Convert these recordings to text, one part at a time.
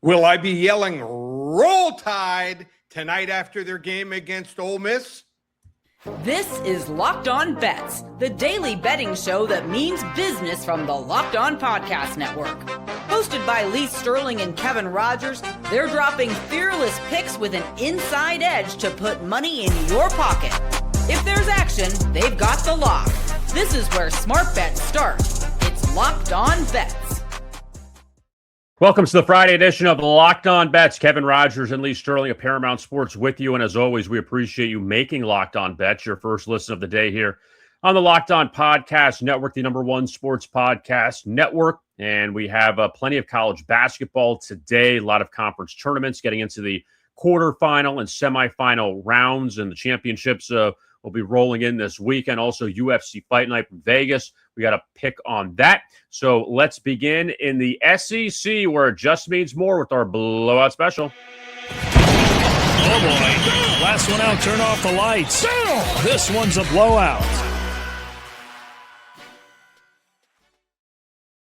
Will I be yelling Roll Tide tonight after their game against Ole Miss? This is Locked On Bets, the daily betting show that means business from the Locked On Podcast Network. Hosted by Lee Sterling and Kevin Rogers, they're dropping fearless picks with an inside edge to put money in your pocket. If there's action, they've got the lock. This is where smart bets start. It's Locked On Bets. Welcome to the Friday edition of Locked On Bets. Kevin Rogers and Lee Sterling of Paramount Sports with you. And as always, we appreciate you making Locked On Bets your first listen of the day here on the Locked On Podcast Network, the #1 sports podcast network. And we have plenty of college basketball today, a lot of conference tournaments getting into the quarterfinal and semifinal rounds, and the championships will be rolling in this weekend. Also, UFC Fight Night from Vegas. We got a pick on that. So let's begin in the SEC, where it just means more with our blowout special. Oh, boy. Last one out, turn off the lights. This one's a blowout.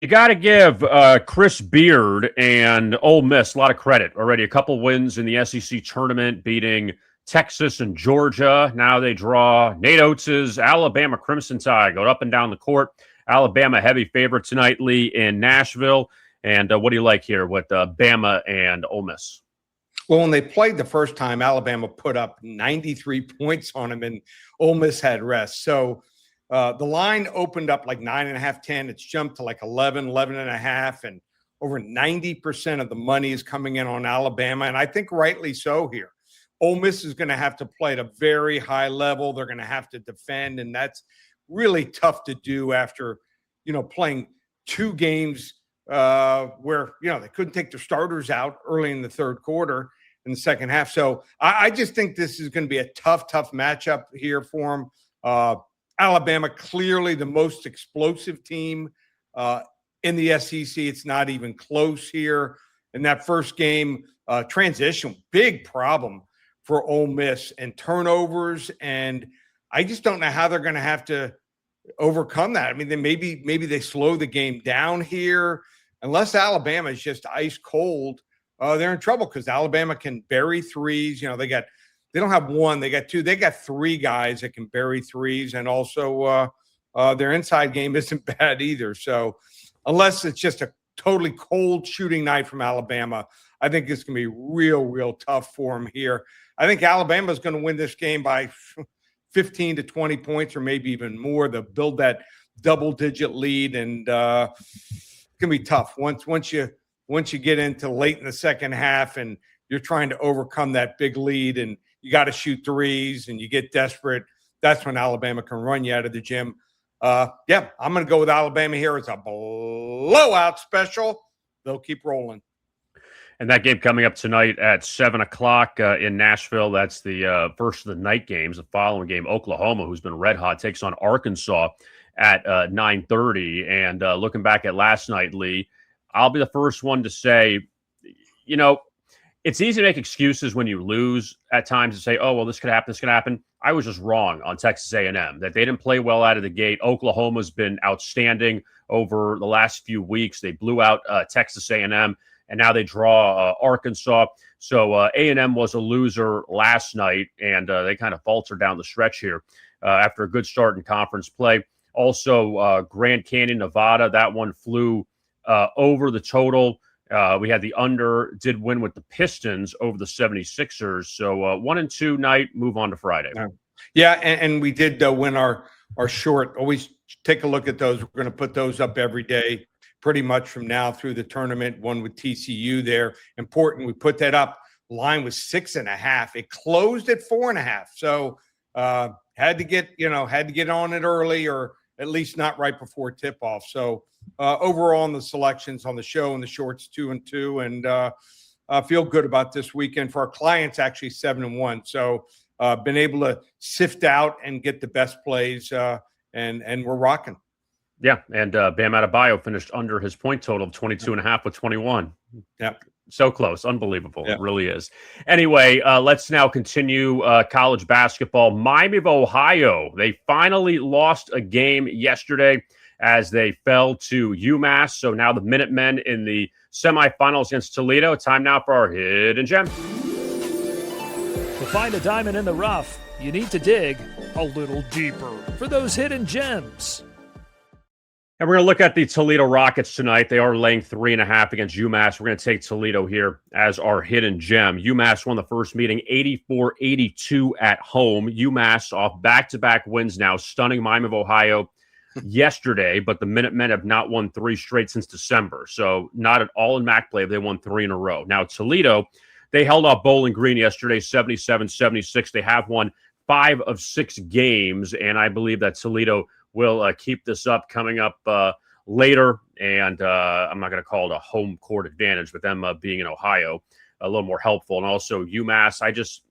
You got to give Chris Beard and Ole Miss a lot of credit. Already a couple wins in the SEC tournament, beating Texas and Georgia. Now they draw Nate Oates' Alabama Crimson Tide, go up and down the court. Alabama heavy favorite tonight, Lee, in Nashville. And what do you like here with Bama and Ole Miss? Well, when they played the first time, Alabama put up 93 points on them, and Ole Miss had rest. So the line opened up like 9.5, 10. It's jumped to like 11, 11.5, and over 90% of the money is coming in on Alabama, and I think rightly so here. Ole Miss is going to have to play at a very high level. They're going to have to defend, and that's really tough to do after, playing two games where, they couldn't take their starters out early in the third quarter in the second half. So I just think this is going to be a tough matchup here for them. Alabama, clearly the most explosive team in the SEC. It's not even close here. In that first game, transition, big problem for Ole Miss, and turnovers, and I just don't know how they're going to have to overcome that. I mean, maybe they slow the game down here. Unless Alabama is just ice cold, they're in trouble, because Alabama can bury threes. They don't have one, they got two. They got three guys that can bury threes, and also their inside game isn't bad either. So unless it's just a totally cold shooting night from Alabama, I think it's going to be real tough for them here. I think Alabama is going to win this game by 15 to 20 points, or maybe even more. They'll build that double-digit lead, and it's going to be tough once you get into late in the second half and you're trying to overcome that big lead, and you got to shoot threes, and you get desperate. That's when Alabama can run you out of the gym. I'm going to go with Alabama here. It's a blowout special. They'll keep rolling. And that game coming up tonight at 7 o'clock in Nashville. That's the first of the night games. The following game, Oklahoma, who's been red hot, takes on Arkansas at 9:30. And looking back at last night, Lee, I'll be the first one to say, it's easy to make excuses when you lose at times and say, oh, well, this could happen. I was just wrong on Texas A&M, that they didn't play well out of the gate. Oklahoma's been outstanding over the last few weeks. They blew out Texas A&M. And now they draw Arkansas. So A&M was a loser last night, and they kind of faltered down the stretch here after a good start in conference play. Also, Grand Canyon, Nevada, that one flew over the total. We had the under, did win with the Pistons over the 76ers. So 1-2 night, move on to Friday. Yeah, and we did win our short. Always take a look at those. We're going to put those up every day, pretty much from now through the tournament. One with TCU there. Important. We put that up. Line was 6.5. It closed at 4.5. So had to get on it early, or at least not right before tip off. So overall in the selections on the show and the shorts 2-2, and feel good about this weekend for our clients. Actually 7-1. So been able to sift out and get the best plays, and we're rocking. Yeah, and Bam Adebayo finished under his point total of 22.5 with 21. Yep. So close. Unbelievable. Yep. It really is. Anyway, let's now continue college basketball. Miami of Ohio, they finally lost a game yesterday as they fell to UMass. So now the Minutemen in the semifinals against Toledo. Time now for our hidden gem. To find a diamond in the rough, you need to dig a little deeper for those hidden gems. And we're going to look at the Toledo Rockets tonight. They are laying 3.5 against UMass. We're going to take Toledo here as our hidden gem. UMass won the first meeting 84-82 at home. UMass off back-to-back wins now, stunning Miami of Ohio yesterday, but the Minutemen have not won 3 straight since December. So not at all in MAC play. They won 3 in a row. Now Toledo, they held off Bowling Green yesterday, 77-76. They have won 5 of 6 games, and I believe that Toledo will keep this up coming up later. And I'm not going to call it a home court advantage, but them being in Ohio, a little more helpful. And also UMass, I just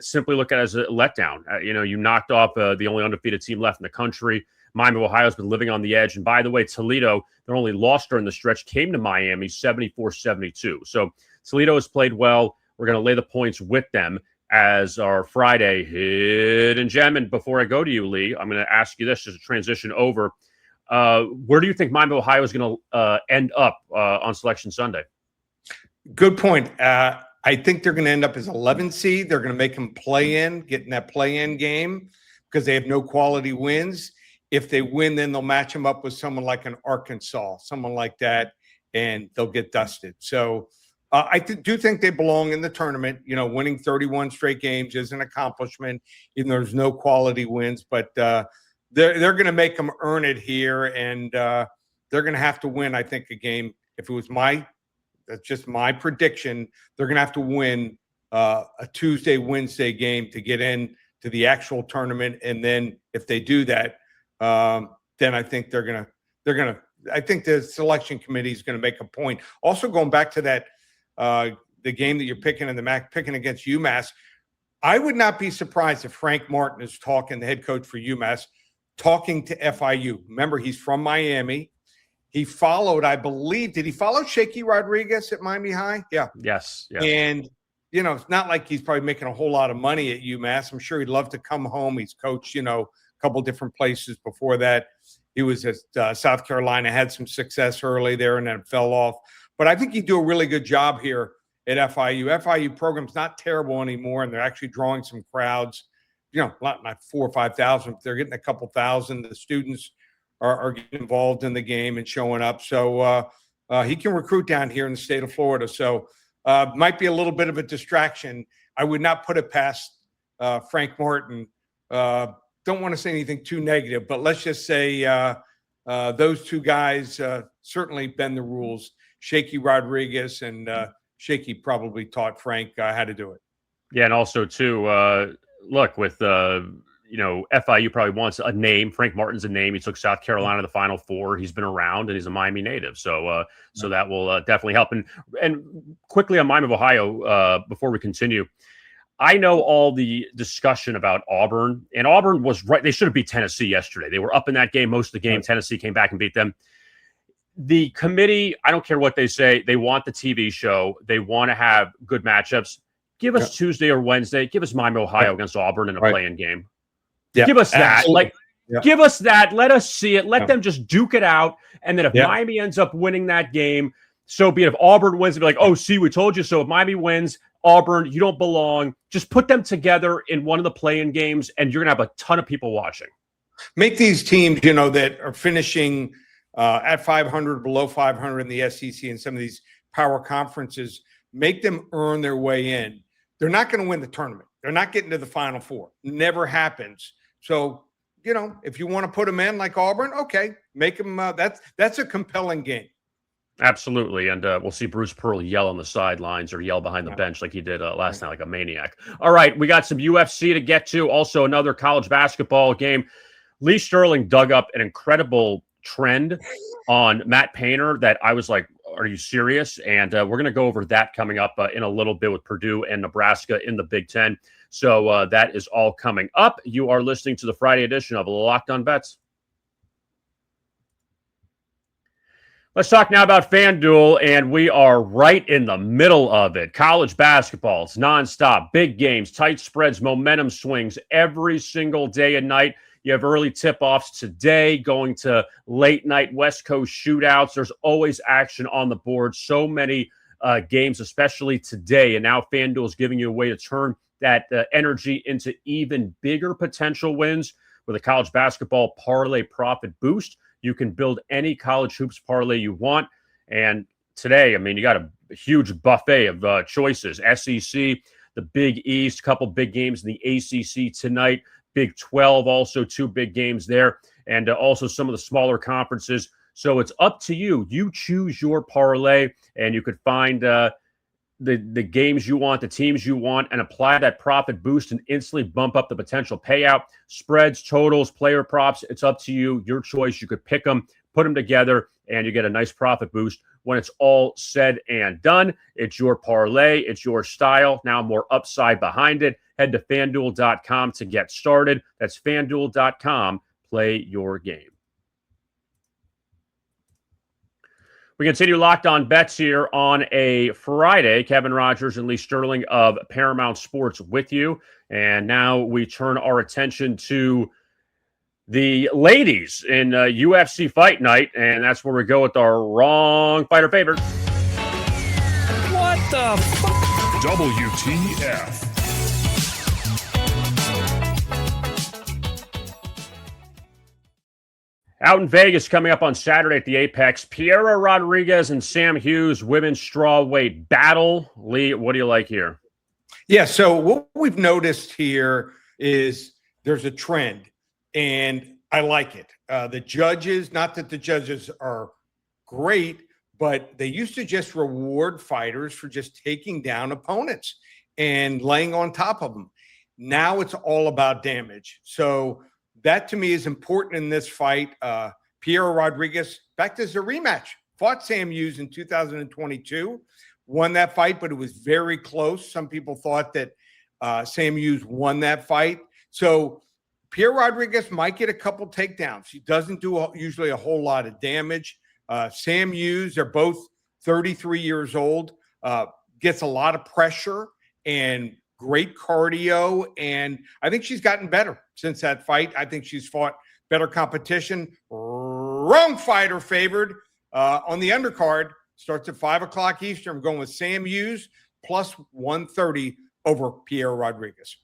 simply look at it as a letdown. You knocked off the only undefeated team left in the country. Miami of Ohio has been living on the edge. And by the way, Toledo, their only loss during the stretch came to Miami 74-72. So Toledo has played well. We're going to lay the points with them as our Friday hidden gem. And before I go to you, Lee, I'm going to ask you this as a transition over. Where do you think Miami of Ohio is going to end up on Selection Sunday? Good point. I think they're going to end up as 11 seed. They're going to make them play in, get in that play-in game because they have no quality wins. If they win, then they'll match them up with someone like an Arkansas, someone like that, and they'll get dusted. So I do think they belong in the tournament. Winning 31 straight games is an accomplishment, even though there's no quality wins. But they're going to make them earn it here, and they're going to have to win, I think, a game. If it was that's just my prediction, they're going to have to win a Tuesday, Wednesday game to get in to the actual tournament. And then if they do that, then I think they're going to. I think the selection committee is going to make a point. Also, going back to that. The game that you're picking in the MAC, picking against UMass, I would not be surprised if Frank Martin is talking, the head coach for UMass, talking to FIU. Remember, he's from Miami. He followed, I believe, did he follow Shaky Rodriguez at Miami High? Yeah. Yes. And, it's not like he's probably making a whole lot of money at UMass. I'm sure he'd love to come home. He's coached, a couple different places before that. He was at South Carolina, had some success early there and then fell off. But I think he'd do a really good job here at FIU. FIU program's not terrible anymore, and they're actually drawing some crowds. Not 4,000 or 5,000. They're getting a couple thousand. The students are getting involved in the game and showing up. So he can recruit down here in the state of Florida. So might be a little bit of a distraction. I would not put it past Frank Martin. Don't want to say anything too negative, but let's just say those two guys certainly bend the rules. Shaky Rodriguez and Shaky probably taught Frank how to do it. Yeah, and also too, look with FIU probably wants a name. Frank Martin's a name. He took South Carolina to the Final Four. He's been around, and he's a Miami native. So so that will definitely help. And quickly on Miami of Ohio, before we continue, I know all the discussion about Auburn, and Auburn was right. They should have beat Tennessee yesterday. They were up in that game most of the game. Right. Tennessee came back and beat them. The committee, I don't care what they say. They want the TV show. They want to have good matchups. Give us Tuesday or Wednesday. Give us Miami, Ohio against Auburn in a play-in game. Yeah, give us that. Give us that. Let us see it. Let them just duke it out. And then if Miami ends up winning that game, so be it. If Auburn wins, they'll be like, oh, see, we told you so. If Miami wins, Auburn, you don't belong. Just put them together in one of the play-in games, and you're going to have a ton of people watching. Make these teams, that are finishing at 500, below 500 in the SEC and some of these power conferences, make them earn their way in. They're not going to win the tournament. They're not getting to the Final Four. Never happens. So, if you want to put them in like Auburn, okay, make them. That's a compelling game. Absolutely. And we'll see Bruce Pearl yell on the sidelines or yell behind the bench like he did last night, like a maniac. All right, we got some UFC to get to. Also, another college basketball game. Lee Sterling dug up an incredible trend on Matt Painter that I was like, are you serious? And we're going to go over that coming up in a little bit with Purdue and Nebraska in the Big Ten. So that is all coming up. You are listening to the Friday edition of Locked On Bets. Let's talk now about FanDuel, and we are right in the middle of it. College basketball, it's nonstop, big games, tight spreads, momentum swings every single day and night. You have early tip-offs today, going to late-night West Coast shootouts. There's always action on the board. So many games, especially today. And now FanDuel is giving you a way to turn that energy into even bigger potential wins with a college basketball parlay profit boost. You can build any college hoops parlay you want. And today, I mean, you got a huge buffet of choices. SEC, the Big East, couple big games in the ACC tonight. Big 12, also 2 big games there. And also some of the smaller conferences. So it's up to you. You choose your parlay, and you could find the games you want, the teams you want, and apply that profit boost and instantly bump up the potential payout. Spreads, totals, player props, it's up to you. Your choice. You could pick them, put them together, and you get a nice profit boost. When it's all said and done, it's your parlay, it's your style. Now more upside behind it. Head to FanDuel.com to get started. That's FanDuel.com. Play your game. We continue Locked On Bets here on a Friday. Kevin Rogers and Lee Sterling of Paramount Sports with you. And now we turn our attention to the ladies in UFC Fight Night. And that's where we go with our wrong fighter favorite. What the fuck? WTF. Out in Vegas coming up on Saturday at the Apex, Piera Rodriguez and Sam Hughes women's strawweight battle. Lee, what do you like here? Yeah, so what we've noticed here is there's a trend, and I like it. The judges, not that the judges are great, but they used to just reward fighters for just taking down opponents and laying on top of them. Now it's all about damage. So that to me is important in this fight. Piera Rodriguez, in fact, is a rematch. Fought Sam Hughes in 2022, won that fight, but it was very close. Some people thought that Sam Hughes won that fight. So Piera Rodriguez might get a couple takedowns. She doesn't do usually a whole lot of damage. Sam Hughes, they're both 33 years old, gets a lot of pressure and great cardio, and I think she's gotten better since that fight. I think she's fought better competition. Wrong fighter favored on the undercard. Starts at 5 o'clock Eastern. I'm going with Sam Hughes plus 130 over Piera Rodriguez.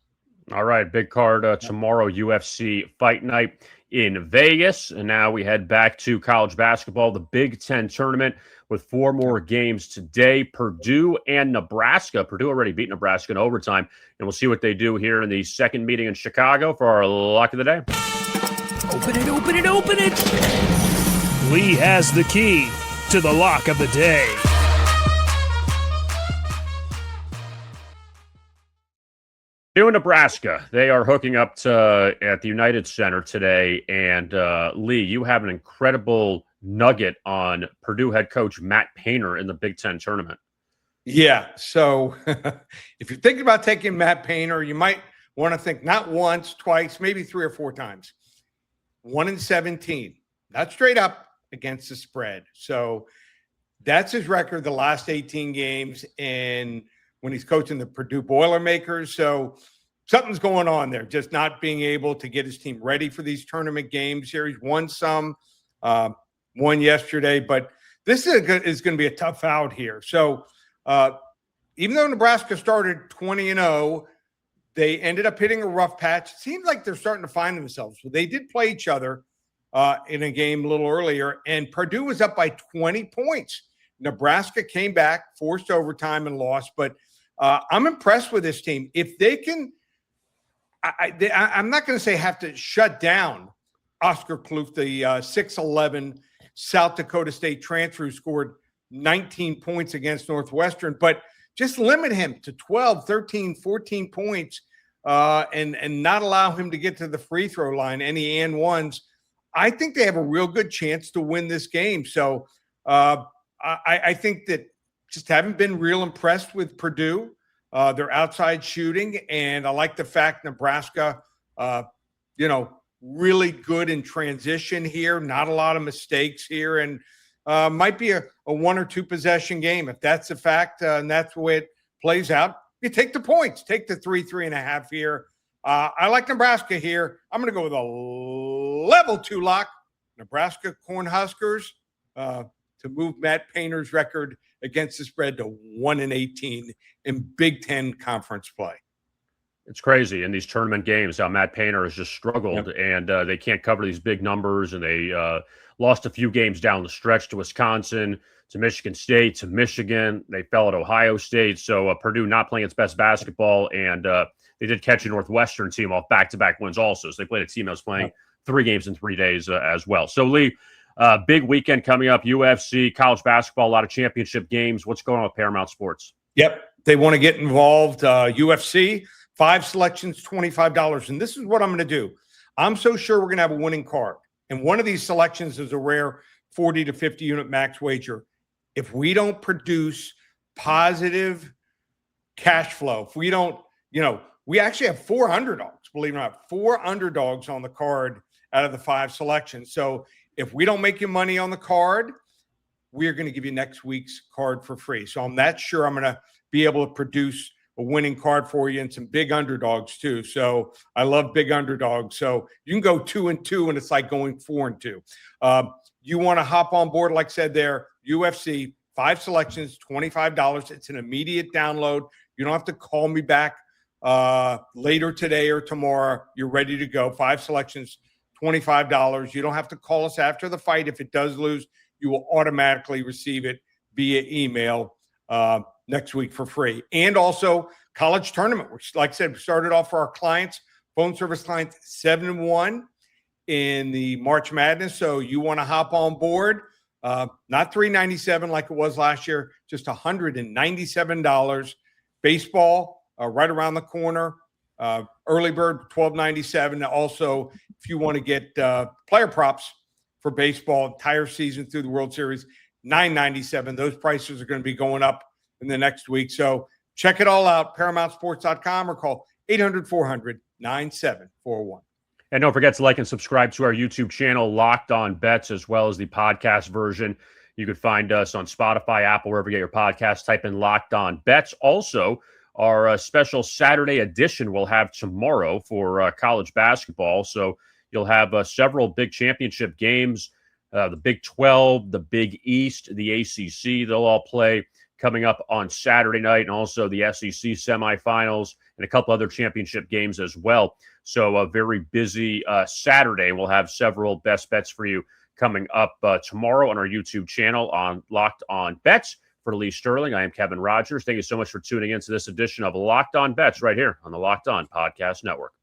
All right, big card tomorrow, UFC Fight Night in Vegas. And now we head back to college basketball, the Big Ten tournament with 4 more games today. Purdue and Nebraska. Purdue already beat Nebraska in overtime. And we'll see what they do here in the second meeting in Chicago for our lock of the day. Open it, open it, open it. Lee has the key to the lock of the day. Purdue and Nebraska, they are hooking up at the United Center today. And Lee, you have an incredible nugget on Purdue head coach Matt Painter in the Big Ten tournament. Yeah, so if you're thinking about taking Matt Painter, you might want to think not once, twice, maybe 3 or 4 times. 1-17, not straight up against the spread. So that's his record the last 18 games, and when he's coaching the Purdue Boilermakers. So something's going on there, just not being able to get his team ready for these tournament games here. He's won some, won yesterday, but this is going to be a tough out here. So even though Nebraska started 20-0, they ended up hitting a rough patch. It seems like they're starting to find themselves. Well, they did play each other in a game a little earlier, and Purdue was up by 20 points. Nebraska came back, forced overtime, and lost. But I'm impressed with this team. If they can, I'm not going to say have to shut down Oscar Kloof, the 6'11" South Dakota State transfer who scored 19 points against Northwestern, but just limit him to 12, 13, 14 points and not allow him to get to the free throw line, any and ones. I think they have a real good chance to win this game. So I think that just haven't been real impressed with Purdue. Their outside shooting, and I like the fact Nebraska, really good in transition here. Not a lot of mistakes here, and might be a 1 or 2 possession game. If that's the fact and that's the way it plays out, you take the points. Take the 3.5 here. I like Nebraska here. I'm going to go with a level 2 lock. Nebraska Cornhuskers to move Matt Painter's record against the spread to 1-18 in Big Ten conference play. It's crazy in these tournament games how Matt Painter has just struggled, and they can't cover these big numbers, and they lost a few games down the stretch to Wisconsin, to Michigan State, to Michigan. They fell at Ohio State, so Purdue not playing its best basketball, and they did catch a Northwestern team off back-to-back wins also, so they played a team that was playing 3 games in 3 days as well. So, Lee, big weekend coming up, UFC, college basketball, a lot of championship games. What's going on with Paramount Sports? Yep, they want to get involved. UFC, 5 selections, $25. And this is what I'm going to do. I'm so sure we're going to have a winning card. And one of these selections is a rare 40 to 50 unit max wager. If we don't produce positive cash flow, if we don't, we actually have 4 underdogs, believe it or not, 4 underdogs on the card out of the 5 selections. So if we don't make you money on the card, we're going to give you next week's card for free. So I'm not sure I'm going to be able to produce a winning card for you and some big underdogs too. So I love big underdogs. So you can go 2-2 and it's like going 4-2. You want to hop on board, like I said there, UFC, 5 selections, $25. It's an immediate download. You don't have to call me back later today or tomorrow. You're ready to go. 5 selections, $25. You don't have to call us after the fight. If it does lose, you will automatically receive it via email next week for free. And also college tournament, which, like I said, we started off for our clients, phone service clients, 7-1 in the March Madness. So you want to hop on board, not $397 like it was last year, just $197. Baseball right around the corner. Early bird, $12.97. Also, if you want to get player props for baseball entire season through the World Series, $9.97. Those prices are going to be going up in the next week. So check it all out, ParamountSports.com, or call 800-400-9741. And don't forget to like and subscribe to our YouTube channel, Locked On Bets, as well as the podcast version. You can find us on Spotify, Apple, wherever you get your podcasts. Type in Locked On Bets. Also, our special Saturday edition we'll have tomorrow for college basketball. So you'll have several big championship games, the Big 12, the Big East, the ACC. They'll all play coming up on Saturday night, and also the SEC semifinals and a couple other championship games as well. So a very busy Saturday. We'll have several best bets for you coming up tomorrow on our YouTube channel on Locked On Bets. For Lee Sterling, I am Kevin Rogers. Thank you so much for tuning in to this edition of Locked On Bets right here on the Locked On Podcast Network.